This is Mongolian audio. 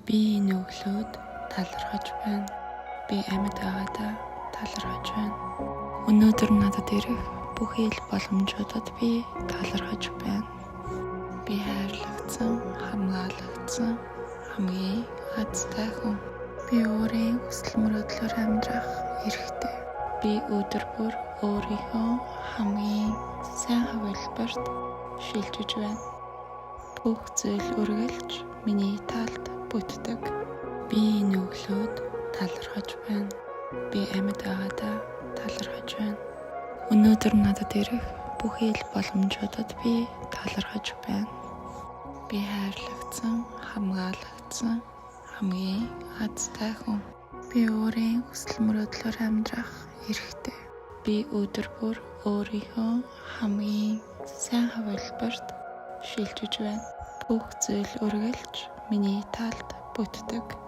Би энэ өглөөд талархаж байна. Би амьд байгаадаа талархаж байна. Өнөөдөр надад ирэх бүхий л боломжуудад би талархаж байна. Би хайрлагдсан, хамгаалагдсан хамгийн азтай хүн. Би өөрийн хүсэл мөрөөдлөөр амьдрах эрхтэй. Би өдөр бүр өөрийнхөө хамгийн сайн хувилбарт шилжиж байна. Бүх зүйл үргэлж миний талд бүтдэг. Би энэ өглөөд талархаж байна. Би амьд байгаадаа талархаж байна. Өнөөдөр надад ирэх бүхий л боломжуудад би талархаж байна. Би хайрлагдсан, хамгаалагдсан хамгийн азтай хүн. Би өөрийн хүсэл мөрөөдлөөр амьдрах эрхтэй. Би өдөр бүр өөрийнхөө хамгийн сайн хувилбарт шилжиж байна. Бүх зүйл үргэлж миний талд бүтдэг.